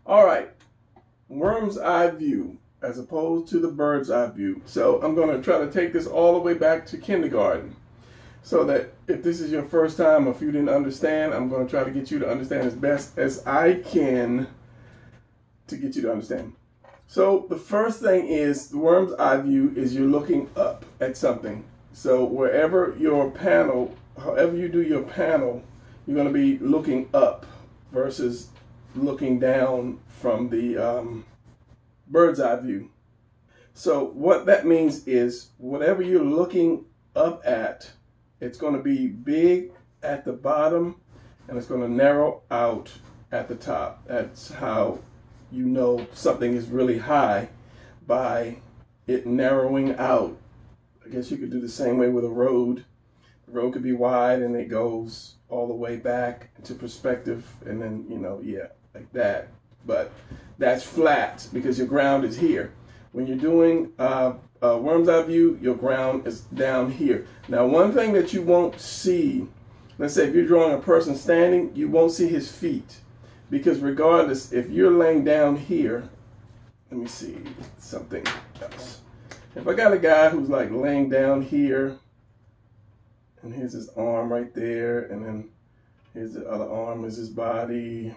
All right, worm's eye view as opposed to the bird's eye view. So I'm going to try to take this all the way back to kindergarten, so that if this is your first time or if you didn't understand, I'm going to try to get you to understand as best as I can to get you to understand. So the first thing is the worm's eye view is you're looking up at something. So wherever your panel, however you do your panel, you're going to be looking up versus looking down from the bird's eye view. So what that means is whatever you're looking up at, it's going to be big at the bottom and it's going to narrow out at the top. That's how you know something is really high, by it narrowing out. I guess you could do the same way with a road. The road could be wide and it goes all the way back into perspective, and then, you know, yeah, like that. But that's flat because your ground is here. When you're doing a worm's eye view, your ground is down here. Now, one thing that you won't see, let's say if you're drawing a person standing, you won't see his feet. Because regardless, if you're laying down here, let me see something else. If I got a guy who's like laying down here, and here's his arm right there, and then here's the other arm is his body.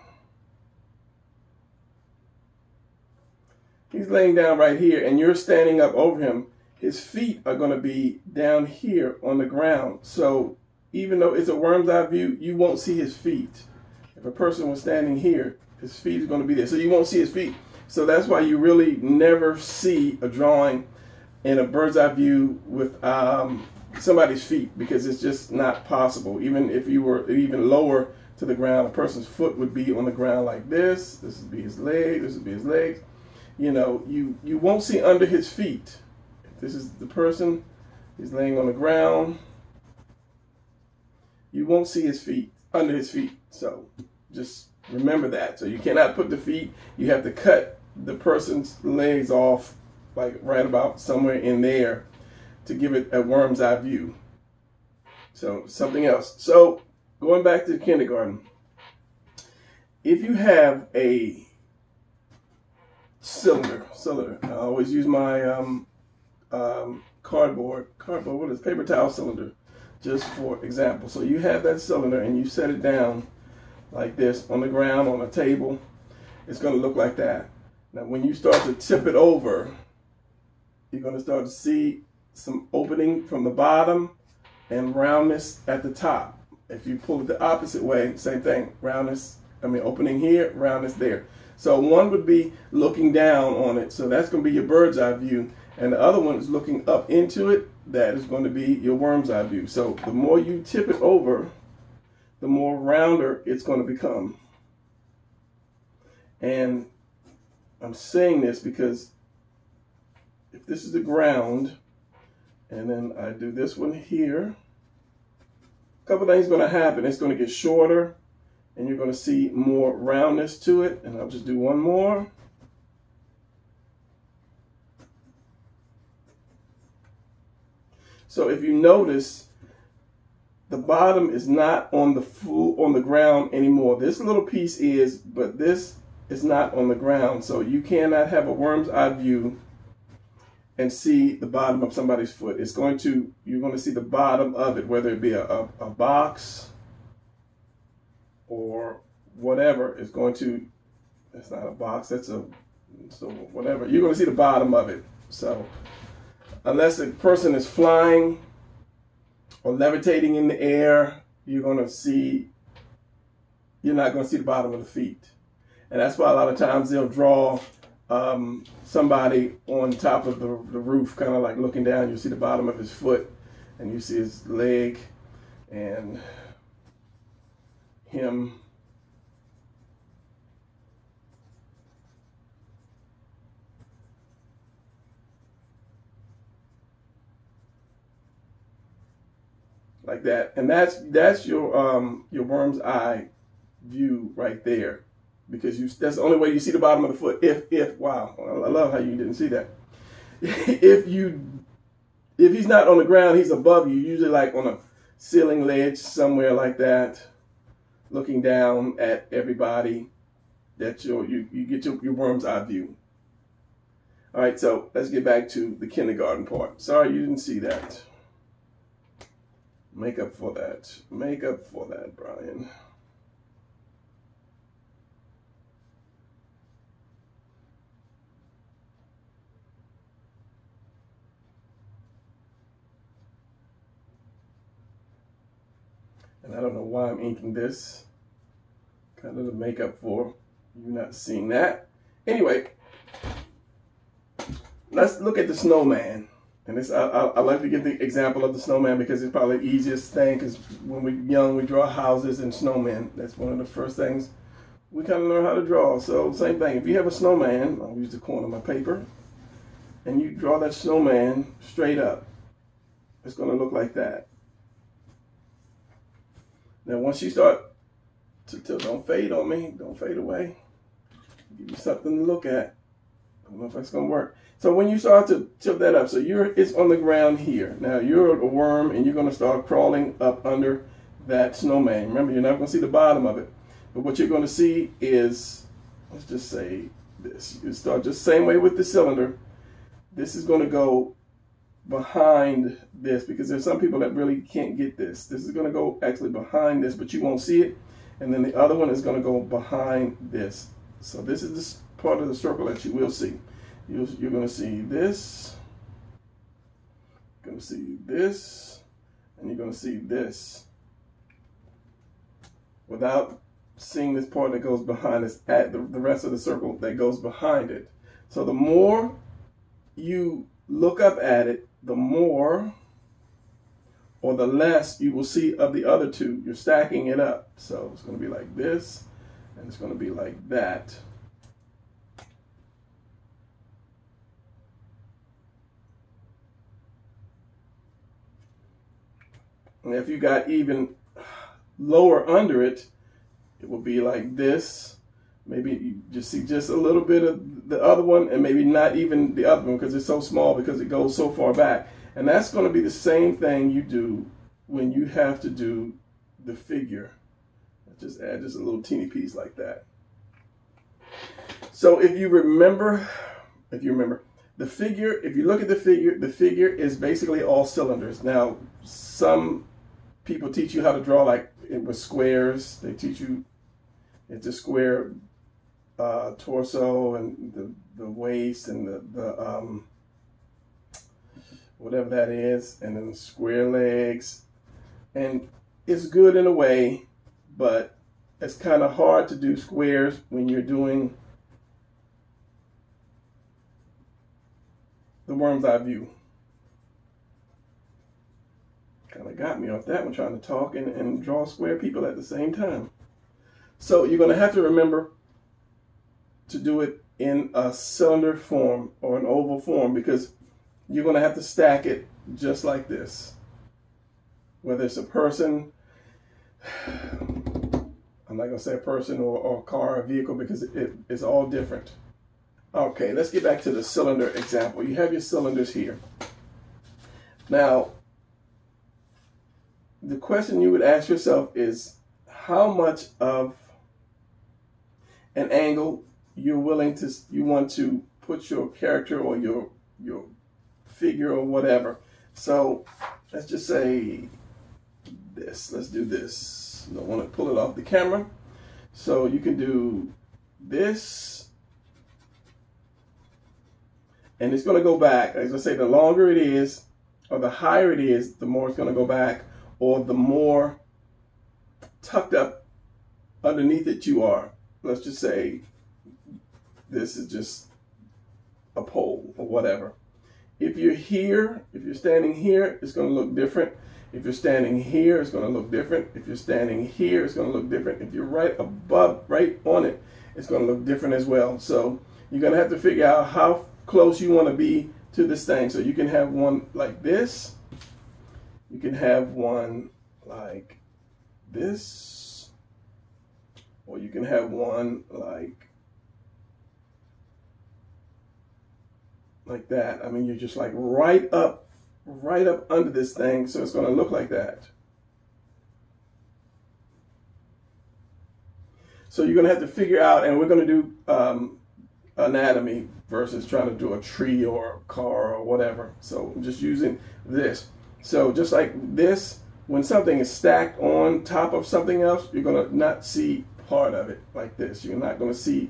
He's laying down right here, and you're standing up over him. His feet are going to be down here on the ground. So even though it's a worm's eye view, you won't see his feet. If a person was standing here, his feet is going to be there. So you won't see his feet. So that's why you really never see a drawing in a bird's eye view with somebody's feet, because it's just not possible. Even if you were even lower to the ground, a person's foot would be on the ground like this. This would be his leg. This would be his legs. You know, you won't see under his feet. If this is the person, he's laying on the ground, you won't see his feet, under his feet. So just remember that. So you cannot put the feet, you have to cut the person's legs off like right about somewhere in there to give it a worm's eye view. So something else. So going back to kindergarten, if you have a cylinder, I always use my cardboard, what is paper towel cylinder, just for example. So you have that cylinder and you set it down like this on the ground, on a table, it's going to look like that. Now when you start to tip it over, you're going to start to see some opening from the bottom and roundness at the top. If you pull it the opposite way, same thing, roundness, opening here, roundness there. So one would be looking down on it, so that's going to be your bird's eye view, and the other one is looking up into it, that is going to be your worm's eye view. So the more you tip it over, the more rounder it's going to become. And I'm saying this because if this is the ground, and then I do this one here, a couple things are going to happen. It's going to get shorter, and you're going to see more roundness to it. And I'll just do one more. So if you notice, the bottom is not on the ground anymore. This little piece is, but this is not on the ground. So you cannot have a worm's eye view and see the bottom of somebody's foot. You're going to see the bottom of it, whether it be a box or whatever. It's not a box, so whatever. You're going to see the bottom of it. So unless a person is flying or levitating in the air, you're not going to see the bottom of the feet. And that's why a lot of times they'll draw somebody on top of the roof, kind of like looking down. You see the bottom of his foot, and you see his leg, and him. Like that. And that's your worm's eye view right there. Because that's the only way you see the bottom of the foot. Wow, I love how you didn't see that. If he's not on the ground, he's above you, usually like on a ceiling ledge somewhere like that, looking down at everybody. that you get your worm's eye view. All right, so let's get back to the kindergarten part. Sorry you didn't see that. Make up for that. Make up for that, Brian. And I don't know why I'm inking this. Kind of to make up for you not seeing that. Anyway, let's look at the snowman. And this, I like to give the example of the snowman because it's probably the easiest thing, because when we're young, we draw houses and snowmen. That's one of the first things we kind of learn how to draw. So same thing, if you have a snowman, I'll use the corner of my paper, and you draw that snowman straight up, it's going to look like that. Now once you start to don't fade on me, don't fade away. Give you something to look at. I don't know if that's going to work. So when you start to tilt that up, so it's on the ground here. Now you're a worm and you're going to start crawling up under that snowman. Remember, you're not going to see the bottom of it. But what you're going to see is, let's just say this. You start just same way with the cylinder. This is going to go behind this, because there's some people that really can't get this. This is going to go actually behind this, but you won't see it. And then the other one is going to go behind this. So this is this part of the circle that you will see. You're going to see this, you're going to see this, and you're going to see this without seeing this part that goes behind this, at the rest of the circle that goes behind it. So the more you look up at it, the more or the less you will see of the other two. You're stacking it up. So it's going to be like this, and it's going to be like that. And if you got even lower under it, it will be like this. Maybe you just see just a little bit of the other one, and maybe not even the other one because it's so small, because it goes so far back. And that's going to be the same thing you do when you have to do the figure. Just add just a little teeny piece like that. So if you remember the figure, if you look at the figure is basically all cylinders. Now, some people teach you how to draw like it with squares. They teach you it's a square torso and the waist and the whatever that is, and then square legs. And it's good in a way, but it's kind of hard to do squares when you're doing the worm's eye view. Kind of got me off that one, trying to talk and draw square people at the same time. So you're going to have to remember to do it in a cylinder form or an oval form, because you're going to have to stack it just like this. Whether it's a person, I'm not going to say a person or a car or a vehicle, because it's all different. Okay, let's get back to the cylinder example. You have your cylinders here. Now, the question you would ask yourself is how much of an angle you want to put your character or your figure or whatever. So let's just say this. Let's do this. I don't want to pull it off the camera. So you can do this, and it's going to go back. As I say, the longer it is or the higher it is, the more it's going to go back, or the more tucked up underneath it you are. Let's just say this is just a pole or whatever. If you're here, if you're standing here, it's going to look different. If you're standing here, it's going to look different. If you're standing here, it's going to look different. If you're right above, right on it, it's going to look different as well. So you're going to have to figure out how close you want to be to this thing. So you can have one like this. You can have one like this. Or you can have one like that. I mean, you're just like right up under this thing, so it's going to look like that. So you're going to have to figure out, and we're going to do anatomy versus trying to do a tree or a car or whatever. So I'm just using this. So just like this, when something is stacked on top of something else, you're going to not see part of it like this. You're not going to see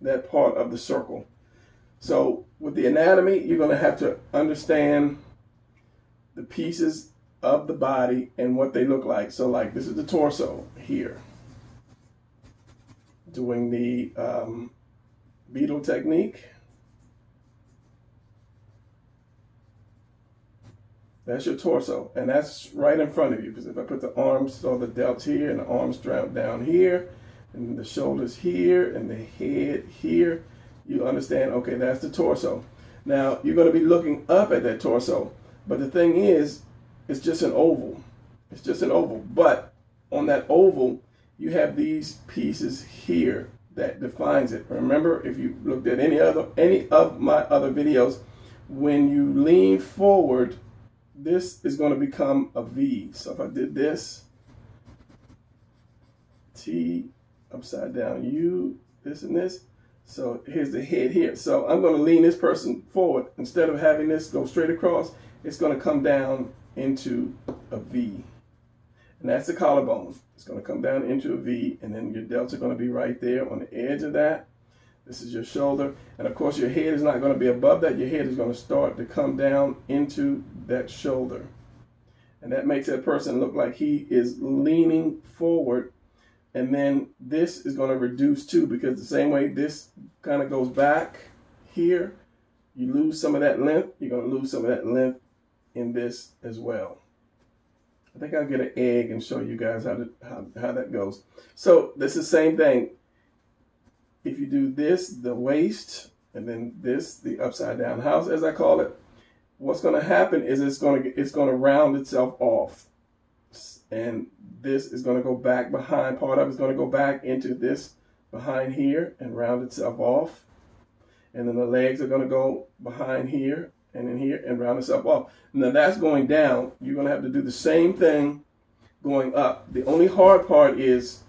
that part of the circle. So with the anatomy, you're going to have to understand the pieces of the body and what they look like. So like this is the torso here. Doing the Beetle technique. That's your torso, and that's right in front of you, because if I put the arms or the delts here and the arms down here and the shoulders here and the head here, you understand, okay, that's the torso. Now you're going to be looking up at that torso, but the thing is, it's just an oval. It's just an oval, but on that oval you have these pieces here that defines it. Remember, if you looked at any of my other videos, when you lean forward, this is going to become a V. So if I did this, T, upside down U, this and this. So here's the head here. So I'm going to lean this person forward. Instead of having this go straight across, it's going to come down into a V. And that's the collarbone. It's going to come down into a V, and then your delts are going to be right there on the edge of that. This is your shoulder. And of course, your head is not going to be above that. Your head is going to start to come down into that shoulder. And that makes that person look like he is leaning forward. And then this is going to reduce too, because the same way this kind of goes back here, you lose some of that length. You're going to lose some of that length in this as well. I think I'll get an egg and show you guys how that goes. So this is the same thing. If you do this, the waist, and then this, the upside down house, as I call it, what's going to happen is it's going to round itself off, and this is going to go back behind. Part of it's going to go back into this behind here and round itself off, and then the legs are going to go behind here and in here and round itself off. Now that's going down. You're going to have to do the same thing going up. The only hard part is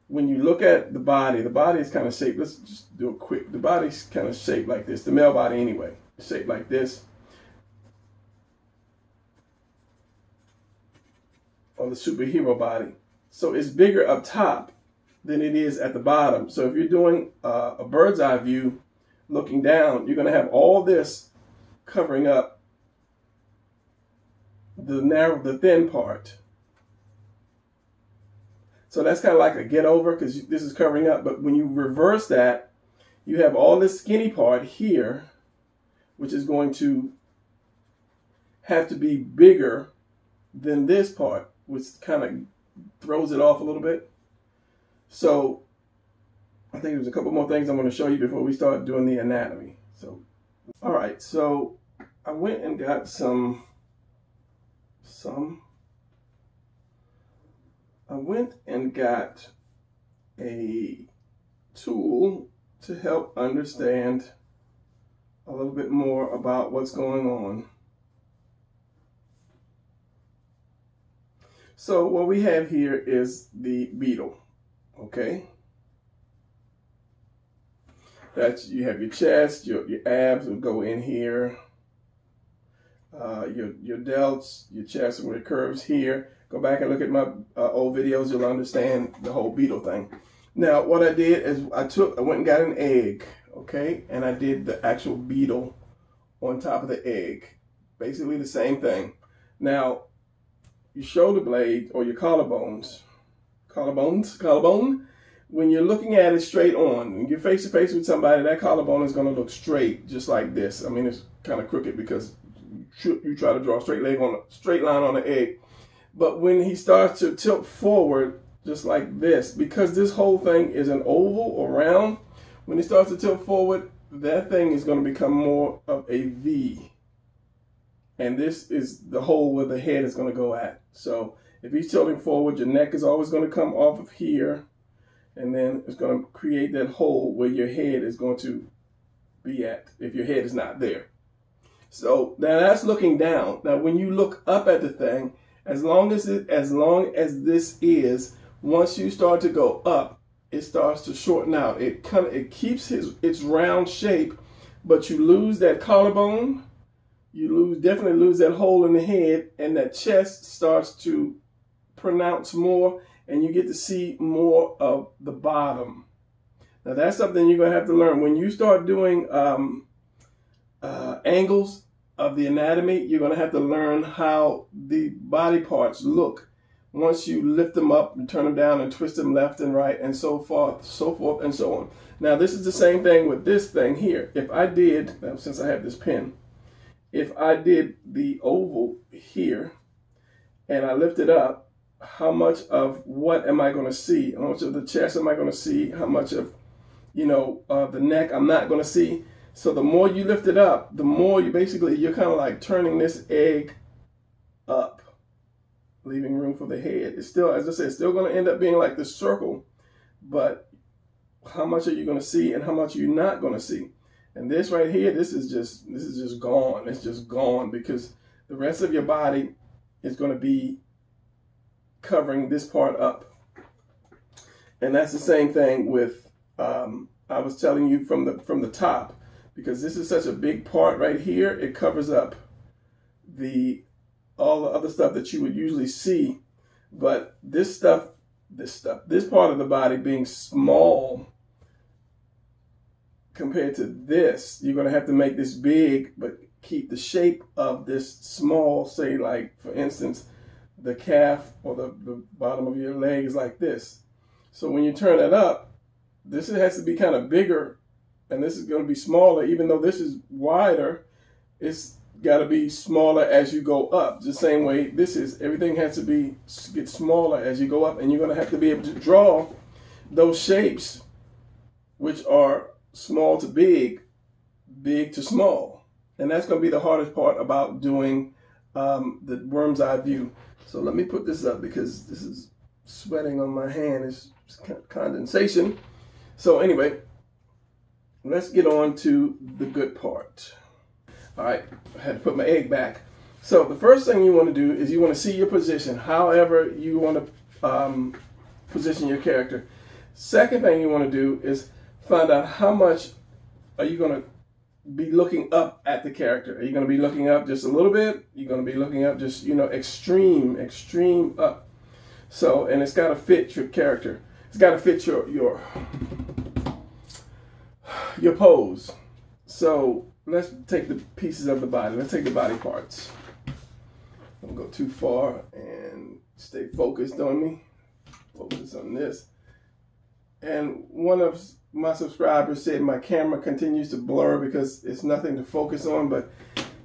when you look at the body is kind of shaped. Let's just do it quick. The body's kind of shaped like this. The male body anyway, shaped like this. Or the superhero body. So it's bigger up top than it is at the bottom. So if you're doing a bird's eye view looking down, you're going to have all this covering up the thin part. So that's kind of like a get over, because this is covering up. But when you reverse that, you have all this skinny part here, which is going to have to be bigger than this part, which kind of throws it off a little bit. So I think there's a couple more things I'm going to show you before we start doing the anatomy. So, all right, so I went and got I went and got a tool to help understand a little bit more about what's going on. So what we have here is the Beetle, okay? That's, you have your chest, your abs will go in here, your delts, your chest with curves here. Go back and look at my old videos, you'll understand the whole Beetle thing. Now what I did is I went and got an egg, okay? And I did the actual Beetle on top of the egg. Basically the same thing. Now, your shoulder blade or your collarbone, when you're looking at it straight on, when you're face to face with somebody, that collarbone is going to look straight, just like this. I mean, it's kind of crooked because you try to draw a straight line on the egg. But when he starts to tilt forward, just like this, because this whole thing is an oval or round, when he starts to tilt forward, that thing is going to become more of a V. And this is the hole where the head is going to go at. So if he's tilting forward, your neck is always going to come off of here. And then it's going to create that hole where your head is going to be at, if your head is not there. So now that's looking down. Now when you look up at the thing, as long as this is once you start to go up, it starts to shorten out. It keeps its round shape, but you lose that collarbone. You definitely lose that hole in the head, and that chest starts to pronounce more, and you get to see more of the bottom. Now that's something you're gonna have to learn when you start doing angles of the anatomy. You're gonna have to learn how the body parts look once you lift them up and turn them down and twist them left and right and so forth and so on. Now this is the same thing with this thing here. If I did, now since I have this pen, if I did the oval here and I lift it up, how much of what am I going to see? How much of the chest am I going to see? How much of, the neck I'm not going to see? So the more you lift it up, the more you're kind of like turning this egg up, leaving room for the head. It's still, as I said, it's still going to end up being like this circle, but how much are you going to see and how much are you not going to see? And this right here, this is just gone. It's just gone because the rest of your body is going to be covering this part up. And that's the same thing with, I was telling you from the top, because this is such a big part right here, it covers up all the other stuff that you would usually see. But this part of the body being small compared to this, you're going to have to make this big, but keep the shape of this small. Say, like, for instance, the calf or the bottom of your leg is like this. So when you turn it up, this has to be kind of bigger, and this is going to be smaller. Even though this is wider, it's got to be smaller as you go up. The same way this is. Everything has to get smaller as you go up, and you're going to have to be able to draw those shapes, which are small to big, big to small. And that's going to be the hardest part about doing the worm's eye view. So let me put this up because this is sweating on my hand. It's condensation. So anyway, let's get on to the good part. All right, I had to put my egg back. So the first thing you want to do is you want to see your position, however you want to position your character. Second thing you want to do is find out how much are you going to be looking up at the character. Are you going to be looking up just a little bit? You're going to be looking up just, extreme up. So, and it's got to fit your character. It's got to fit your pose. So let's take the pieces of the body. Let's take the body parts. Don't go too far and stay focused on me. Focus on this. And one of my subscribers said my camera continues to blur because it's nothing to focus on, but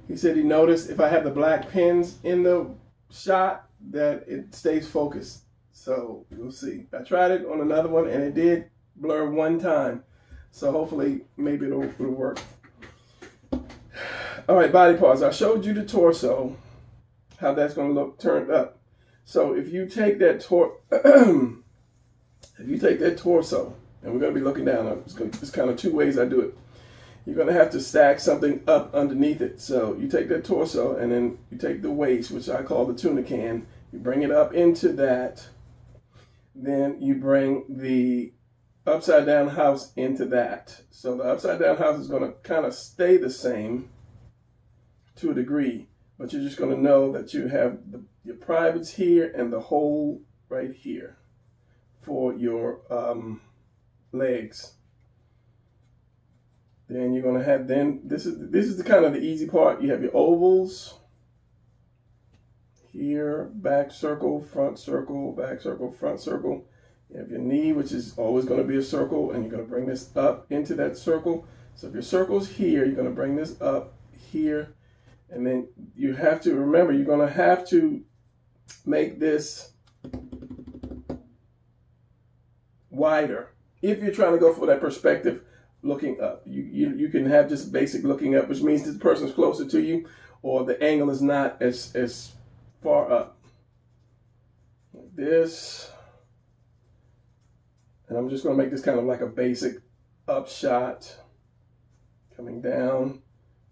he said he noticed if I have the black pins in the shot that it stays focused. So we'll see. I tried it on another one and it did blur one time. So hopefully maybe it'll work. All right, body parts. I showed you the torso, how that's going to look turned up. So if you take that torso, and we're going to be looking down. It's kind of two ways I do it. You're going to have to stack something up underneath it. So you take that torso and then you take the waist, which I call the tuna can. You bring it up into that. Then you bring the upside down house into that. So the upside down house is going to kind of stay the same to a degree, but you're just going to know that you have your privates here and the hole right here for your legs. Then you're going to have, this is the kind of the easy part. You have your ovals here, back circle, front circle, back circle, front circle. You have your knee, which is always going to be a circle, and you're going to bring this up into that circle. So if your circle's here, you're going to bring this up here, and then you have to remember, you're going to have to make this wider if you're trying to go for that perspective looking up. You can have just basic looking up, which means this person's closer to you or the angle is not as far up. Like this. And I'm just going to make this kind of like a basic up shot coming down,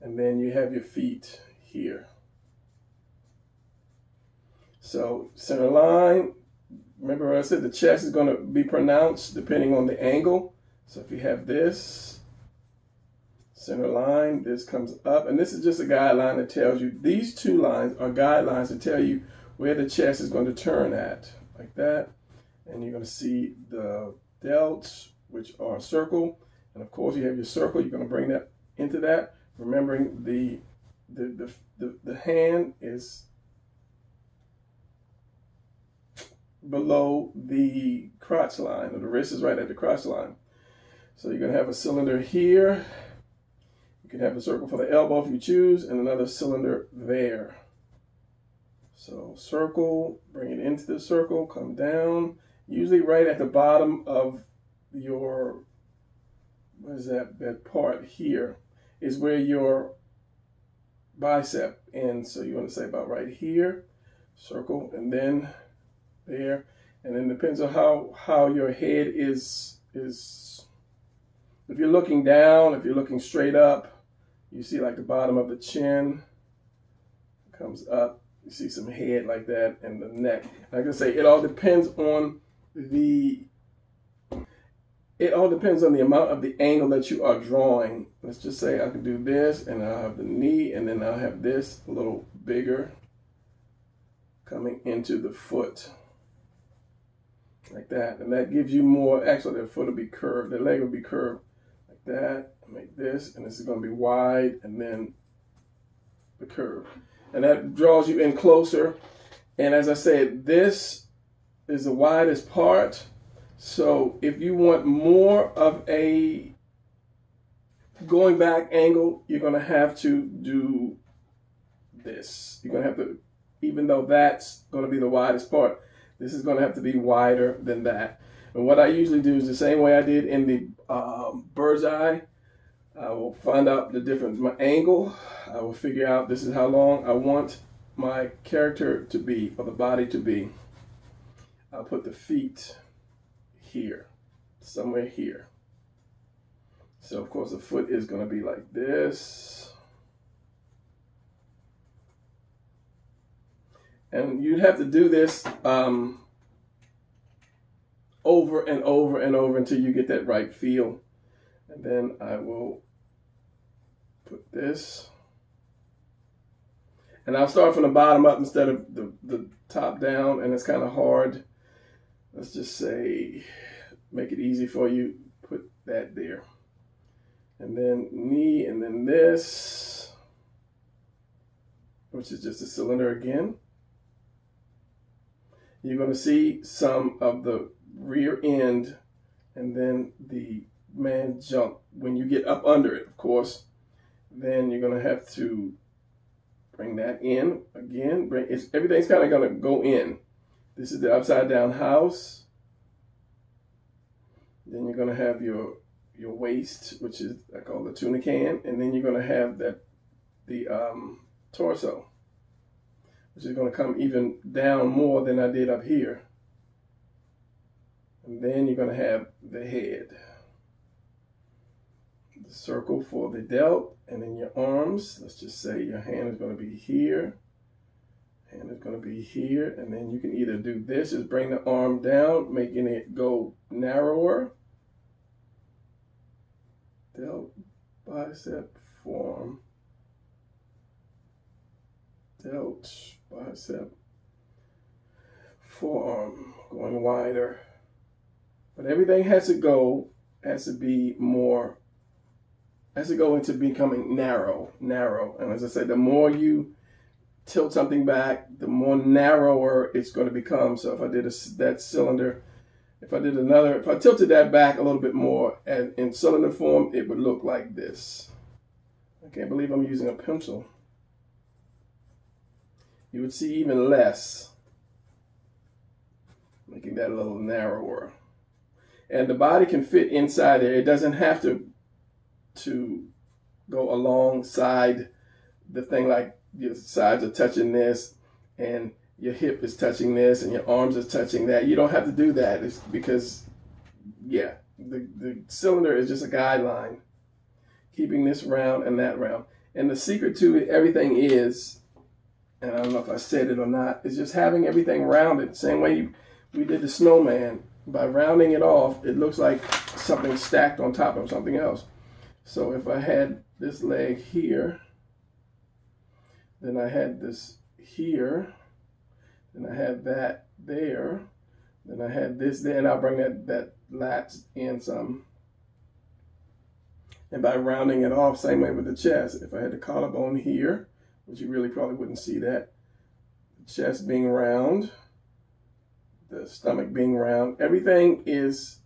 and then you have your feet here. So center line, remember what I said, the chest is going to be pronounced depending on the angle. So if you have this center line, this comes up, and this is just a guideline that tells you, these two lines are guidelines to tell you where the chest is going to turn at, like that. And you're going to see the delts, which are a circle, and of course you have your circle. You're going to bring that into that, remembering the hand is below the crotch line, or the wrist is right at the crotch line. So you're going to have a cylinder here. You can have a circle for the elbow if you choose, and another cylinder there. So circle, bring it into the circle, come down, usually right at the bottom of your, what is that part here, is where your bicep ends. So you want to say about right here, circle, and then there. And then depends on how your head is. If you're looking down, if you're looking straight up, you see like the bottom of the chin comes up. You see some head like that, and the neck. Like I say, it all depends on the amount of the angle that you are drawing. Let's just say I can do this, and I'll have the knee, and then I'll have this a little bigger coming into the foot. Like that. And that gives you more, actually the foot will be curved, the leg will be curved like that. Make this, and this is going to be wide, and then the curve. And that draws you in closer. And as I said, this is the widest part. So if you want more of a going back angle, you're going to have to do this. You're going to have to, even though that's going to be the widest part, this is going to have to be wider than that. And what I usually do is the same way I did in the bird's eye. I will find out the difference, my angle. I will figure out this is how long I want my character to be, or the body to be. I'll put the feet here, somewhere here. So of course the foot is going to be like this. And you'd have to do this over and over and over until you get that right feel. And then I will put this. And I'll start from the bottom up instead of the top down, and it's kind of hard. Let's just say, make it easy for you, put that there. And then knee, and then this, which is just a cylinder again. You're going to see some of the rear end, and then the man jump. When you get up under it, of course, then you're going to have to bring that in again. Everything's kind of going to go in. This is the upside down house. Then you're going to have your waist, which is I call the tuna can, and then you're going to have the torso, which is going to come even down more than I did up here. And then you're going to have the head. The circle for the delt, and then your arms. Let's just say your hand is going to be here. Hand is going to be here, and then you can either do this, just bring the arm down, making it go narrower. Delt, bicep, forearm. Delt, bicep, forearm, going wider. But everything has to go into becoming narrow. And as I said, the more you tilt something back, the more narrower it's going to become. So if I did that cylinder, if I tilted that back a little bit more and in cylinder form, it would look like this. I can't believe I'm using a pencil. You would see even less, making that a little narrower. And the body can fit inside there. It doesn't have to go alongside the thing, like your sides are touching this and your hip is touching this and your arms are touching that. You don't have to do that. It's because, yeah, the cylinder is just a guideline, keeping this round and that round. And the secret to everything is, and I don't know if I said it or not, is just having everything rounded. Same way we did the snowman. By rounding it off, it looks like something stacked on top of something else. So if I had this leg here, then I had this here, then I had that there, then I had this there, and I'll bring that lats in some. And by rounding it off, same way with the chest, if I had the collarbone here, which you really probably wouldn't see that, the chest being round, the stomach being round, everything is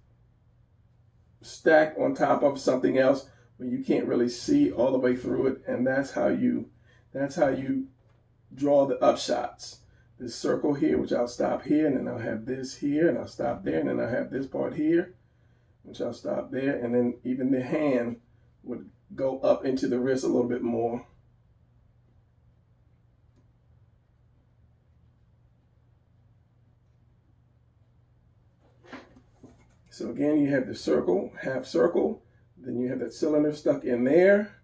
stacked on top of something else where you can't really see all the way through it, and that's how you draw the upshots. This circle here, which I'll stop here, and then I'll have this here, and I'll stop there, and then I'll have this part here, which I'll stop there, and then even the hand would go up into the wrist a little bit more. So again, you have the circle, half circle, then you have that cylinder stuck in there,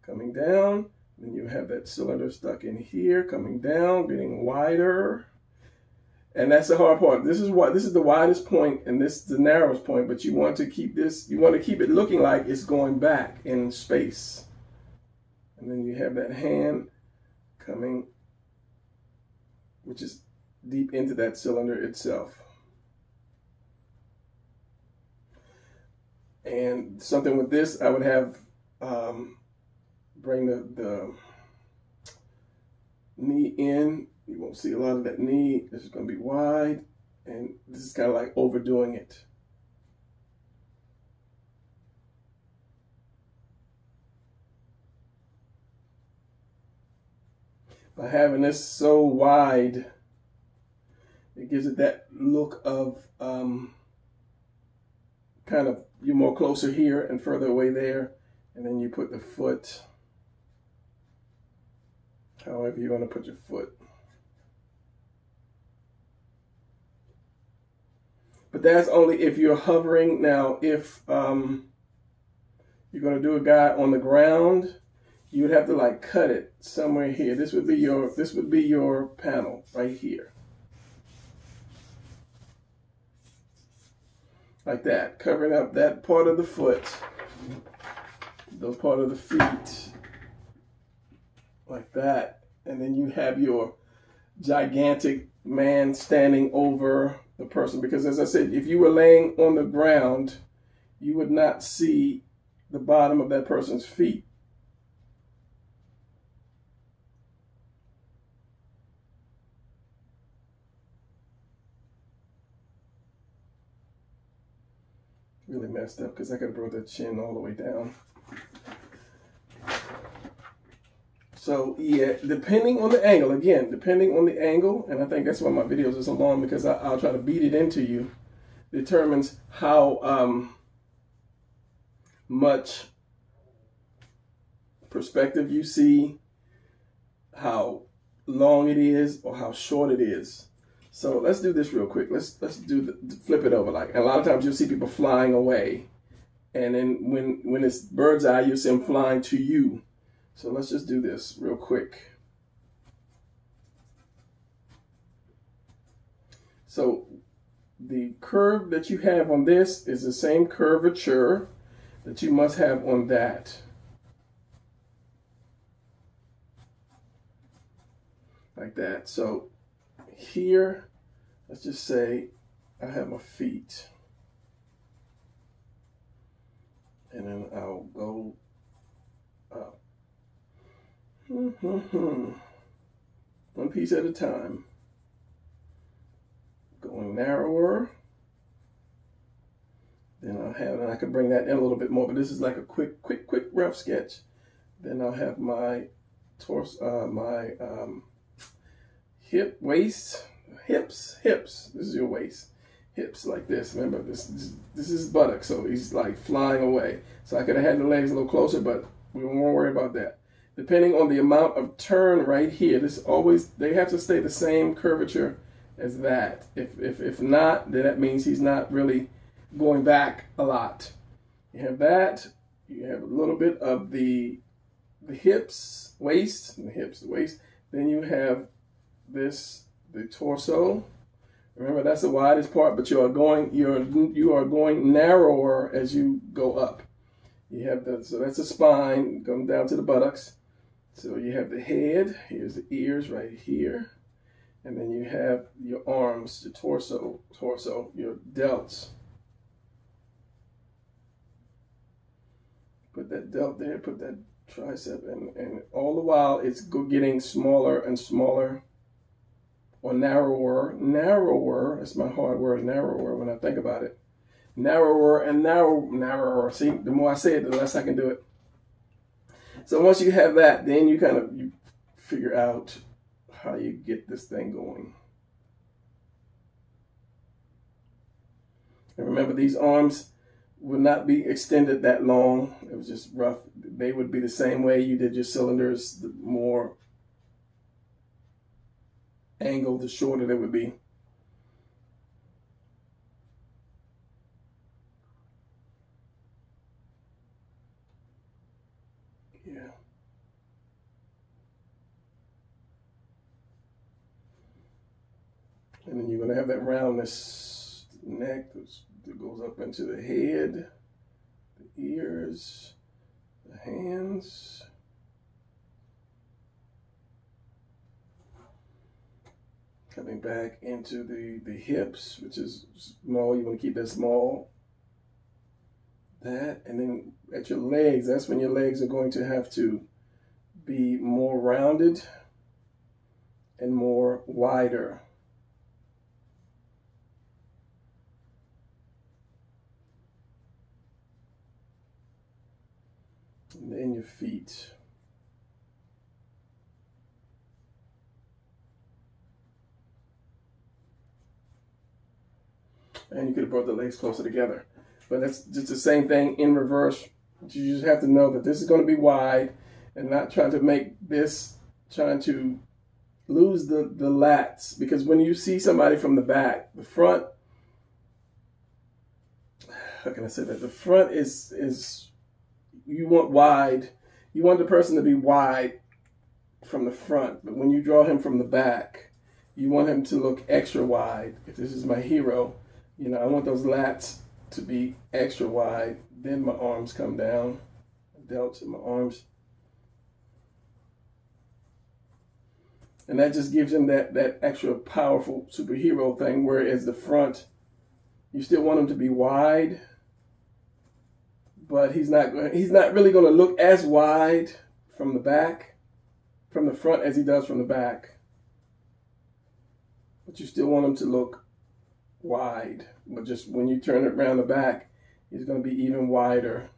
coming down, then you have that cylinder stuck in here, coming down, getting wider. And that's the hard part. This is the widest point, and this is the narrowest point, but you want to keep this, you want to keep it looking like it's going back in space. And then you have that hand coming, which is deep into that cylinder itself. And something with this, I would have bring the knee in. You won't see a lot of that knee. This is going to be wide, and this is kind of like overdoing it. By having this so wide, it gives it that look of kind of, you're more closer here and further away there, and then you put the foot however you want to put your foot. But that's only if you're hovering. Now, if you're going to do a guy on the ground, you would have to like cut it somewhere here. This would be your panel right here. Like that, covering up that part of the foot, those part of the feet, like that. And then you have your gigantic man standing over the person, because as I said, if you were laying on the ground, you would not see the bottom of that person's feet. Really messed up because I could have brought that chin all the way down. So yeah, depending on the angle, again, depending on the angle, and I think that's why my videos are so long, because I'll try to beat it into you, determines how much perspective you see, how long it is, or how short it is. So let's do this real quick. Let's flip it over. Like, a lot of times you'll see people flying away, and then when it's bird's eye, you'll see them flying to you. So let's just do this real quick. So the curve that you have on this is the same curvature that you must have on that. Like that. So here, let's just say I have my feet, and then I'll go up. One piece at a time. Going narrower. Then I'll have, and I can bring that in a little bit more, but this is like a quick rough sketch. Then I'll have my torso, my hips. This is your waist. Hips like this. Remember, this is buttock, so he's like flying away. So I could have had the legs a little closer, but we won't worry about that. Depending on the amount of turn right here, this always, they have to stay the same curvature as that. If not, then that means he's not really going back a lot. You have that. You have a little bit of the hips, waist, and the hips, the waist. Then you have this, the torso, Remember, that's the widest part, but you are going narrower as you go up. You have so that's the spine going down to the buttocks. So you have the head. Here's the ears right here, and then you have your arms, the torso, your delts. Put that delt there. Put that tricep, and all the while it's getting smaller and smaller. Or narrower, that's my hard word, narrower when I think about it. Narrower and narrower. See, the more I say it, the less I can do it. So once you have that, then you figure out how you get this thing going. And remember, these arms would not be extended that long. It was just rough. They would be the same way you did your cylinders, the more angle, the shorter they would be. Yeah. And then you're going to have that roundness neck that goes up into the head, the ears, the hands. Coming back into the hips, which is small. You want to keep that small. That, and then at your legs, that's when your legs are going to have to be more rounded and more wider. And then your feet. And you could have brought the legs closer together. But that's just the same thing in reverse. You just have to know that this is going to be wide and not trying to make this, trying to lose the lats. Because when you see somebody from the back, the front, how can I say that? The front is you want wide. You want the person to be wide from the front. But when you draw him from the back, you want him to look extra wide. If this is my hero, you know, I want those lats to be extra wide. Then my arms come down, delts in my arms. And that just gives him that extra powerful superhero thing, whereas the front, you still want him to be wide, but he's not really going to look as wide from the front as he does from the back. But you still want him to look wide, but just when you turn it around the back, he's going to be even wider.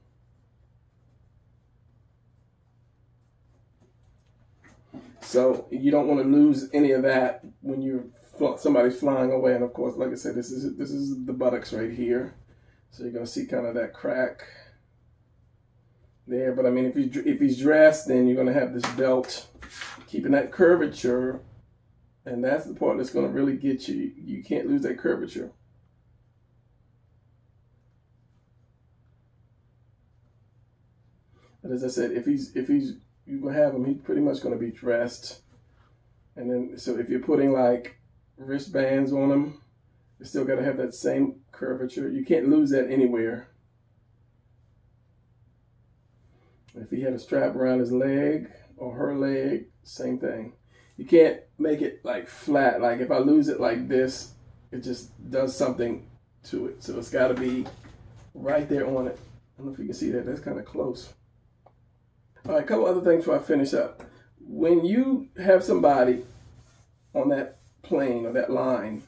So you don't want to lose any of that when somebody's flying away. And of course, like I said, this is the buttocks right here. So you're going to see kind of that crack there. But I mean, if he's dressed, then you're going to have this belt keeping that curvature. And that's the part that's going to really get you. You can't lose that curvature. But as I said, if you will have him, he's pretty much going to be dressed. And then, so if you're putting like wristbands on him, you still got to have that same curvature. You can't lose that anywhere. If he had a strap around his leg or her leg, same thing. You can't make it like flat. Like if I lose it like this, it just does something to it. So it's got to be right there on it. I don't know if you can see that. That's kind of close. All right, a couple other things before I finish up. When you have somebody on that plane or that line,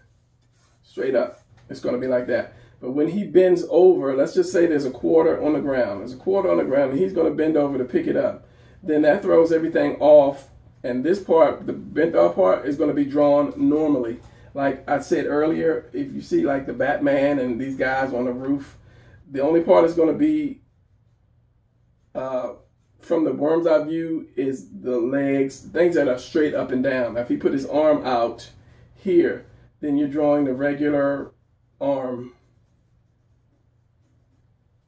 straight up, it's going to be like that. But when he bends over, let's just say there's a quarter on the ground. There's a quarter on the ground, and he's going to bend over to pick it up. Then that throws everything off. And this part, the bent off part, is going to be drawn normally. Like I said earlier, if you see like the Batman and these guys on the roof, the only part is going to be from the worm's eye view is the legs, things that are straight up and down. Now, if he put his arm out here, then you're drawing the regular arm,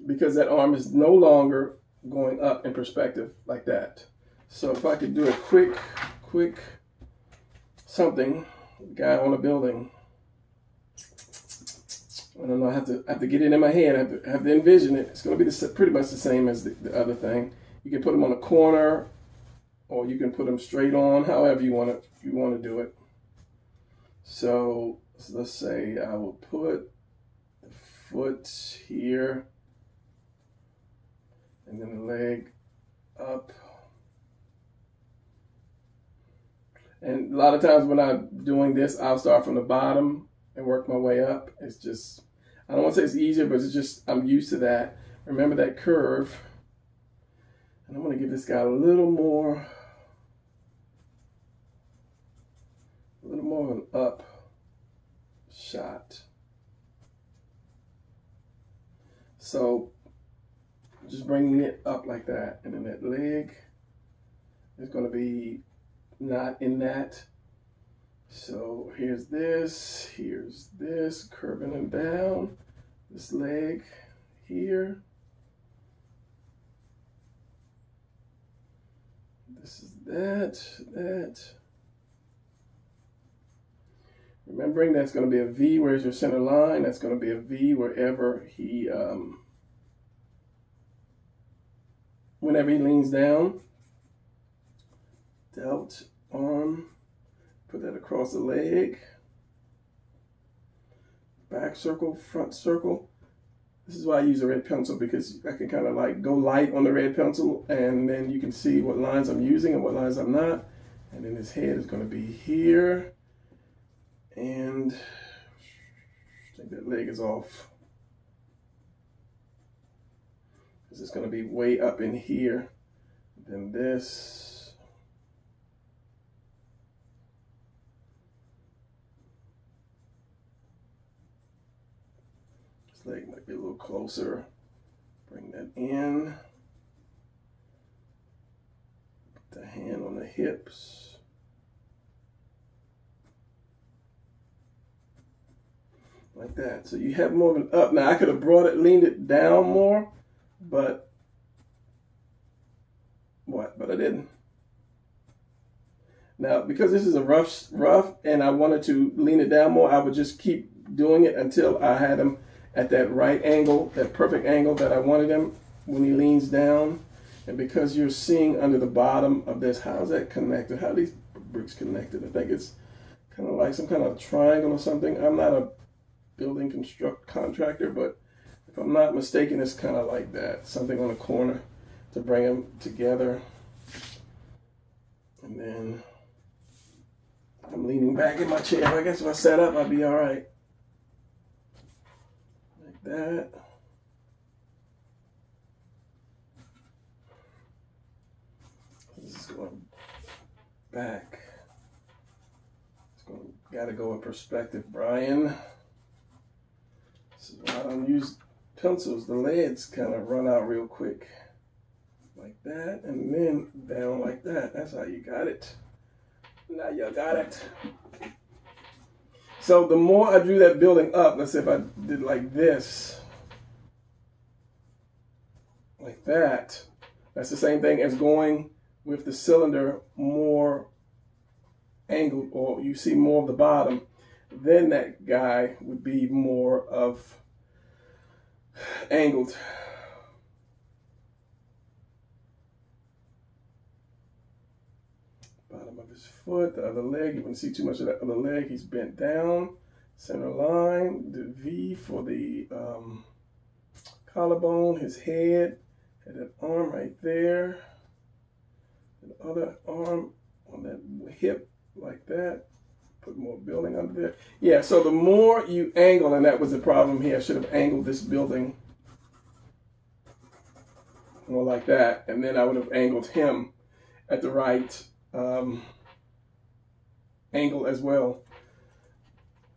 because that arm is no longer going up in perspective like that. So if I could do a quick something, guy on a building. I don't know. I have to get it in my head. I have to envision it. It's going to be pretty much the same as the other thing. You can put them on a corner, or you can put them straight on. However you want to do it. So let's say I will put the foot here, and then the leg up. And a lot of times when I'm doing this, I'll start from the bottom and work my way up. It's just, I don't want to say it's easier, but it's just, I'm used to that. Remember that curve. And I'm going to give this guy a little more of an up shot. So just bringing it up like that. And then that leg is going to be not in that. So here's this, curving it down, this leg here. This is that. Remembering that's going to be a V, where's your center line? That's going to be a V wherever whenever he leans down. Delt arm, put that across the leg. Back circle, front circle. This is why I use a red pencil, because I can kind of like go light on the red pencil, and then you can see what lines I'm using and what lines I'm not. And then his head is going to be here. And I think that leg is off, because it's going to be way up in here. Then this. This leg might be a little closer. Bring that in. Put the hand on the hips. Like that. So you have more of an up. Now I could have leaned it down more, but I didn't. Now, because this is a rough, and I wanted to lean it down more, I would just keep doing it until I had him at that right angle, that perfect angle that I wanted him when he leans down. And because you're seeing under the bottom of this, how's that connected? How are these bricks connected? I think it's kind of like some kind of triangle or something. I'm not a building contractor, but if I'm not mistaken, it's kind of like that. Something on a corner to bring them together. And then I'm leaning back in my chair. I guess if I sat up, I'd be all right. Like that. This is going back. Gotta go in perspective, Brian. This is why I don't use pencils. The leads kind of run out real quick. Like that, and then down like that. That's how you got it. Now you got it. So the more I drew that building up, let's say if I did like this, like that, that's the same thing as going with the cylinder more angled, or you see more of the bottom, then that guy would be more of angled. Bottom of his foot, the other leg, you wouldn't see too much of that other leg. He's bent down, center line, the V for the collarbone, his head, and that arm right there, the other arm on that hip like that. Put more building under there. Yeah, so the more you angle, and that was the problem here, I should have angled this building more like that, and then I would have angled him at the right angle as well.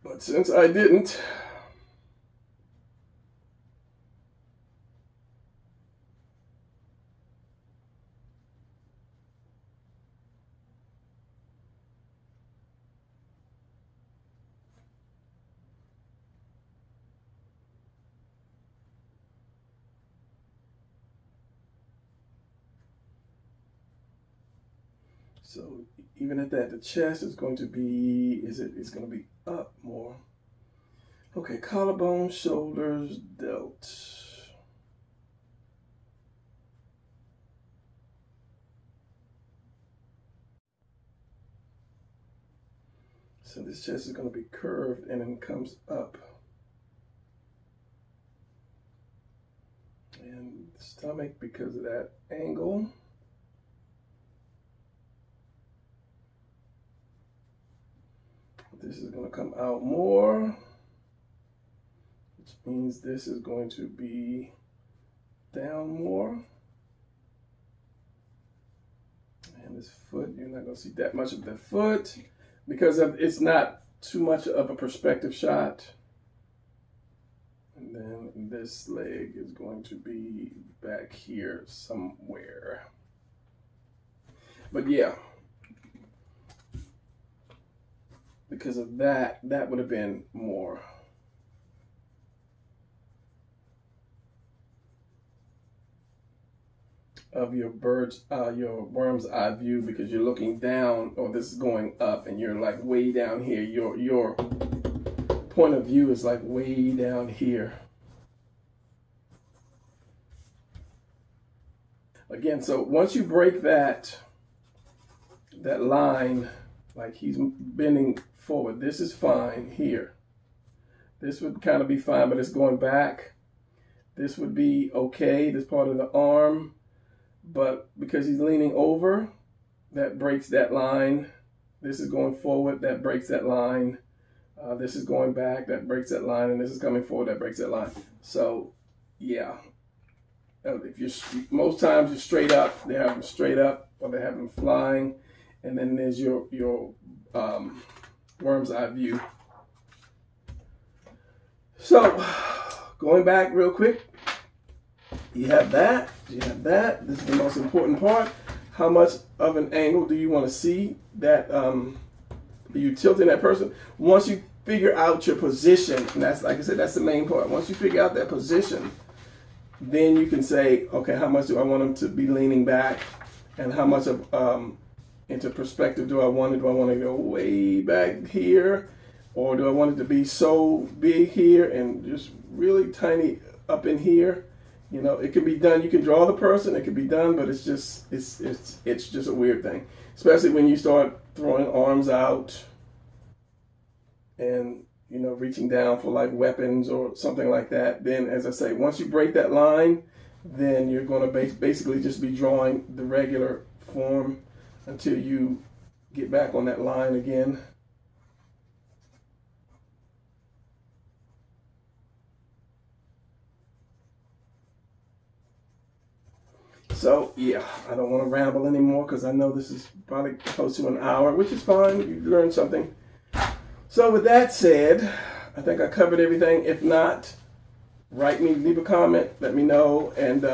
But since I didn't, so even at that, the chest is going to be, it's going to be up more. Okay, collarbone, shoulders, delts. So this chest is going to be curved and then comes up. And the stomach, because of that angle. This is going to come out more, which means this is going to be down more. And this foot, you're not going to see that much of the foot because it's not too much of a perspective shot. And then this leg is going to be back here somewhere. But yeah, because of that, that would have been more. Of your your worm's eye view, because you're looking down, or this is going up, and you're like way down here. Your point of view is like way down here. Again, so once you break that line, like he's bending forward, this is fine here. This would kind of be fine, but it's going back. This would be okay, this part of the arm. But because he's leaning over, that breaks that line. This is going forward, that breaks that line. This is going back, that breaks that line. And this is coming forward, that breaks that line. So, yeah. If you're, most times you're straight up, they have them straight up, or they have them flying. And then there's your worm's eye view. So, going back real quick. You have that, you have that. This is the most important part. How much of an angle do you want to see that you tilting that person? Once you figure out your position, and that's, like I said, that's the main part. Once you figure out that position, then you can say, okay, how much do I want them to be leaning back? And how much of into perspective do I want it? Do I want to go way back here? Or do I want it to be so big here and just really tiny up in here? You know, it can be done. You can draw the person. It can be done, but it's just a weird thing, especially when you start throwing arms out and, you know, reaching down for like weapons or something like that. Then, as I say, once you break that line, then you're going to basically just be drawing the regular form until you get back on that line again. So, yeah, I don't want to ramble anymore because I know this is probably close to an hour, which is fine. You learned something. So, with that said, I think I covered everything. If not, write me, leave a comment, let me know. And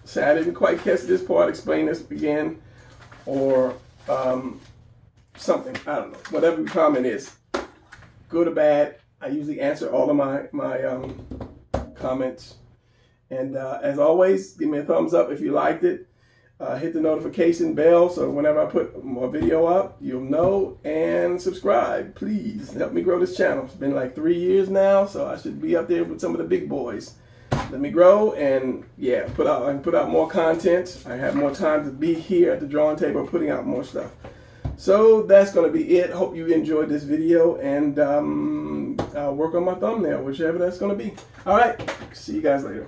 say I didn't quite catch this part, explain this again, or something. I don't know. Whatever your comment is, good or bad, I usually answer all of my comments. And as always, give me a thumbs up if you liked it. Hit the notification bell so whenever I put more video up, you'll know. And subscribe, please. Help me grow this channel. It's been like 3 years now, so I should be up there with some of the big boys. Let me grow and, yeah, I can put out more content. I have more time to be here at the drawing table putting out more stuff. So that's going to be it. Hope you enjoyed this video, and I'll work on my thumbnail, whichever that's going to be. All right, see you guys later.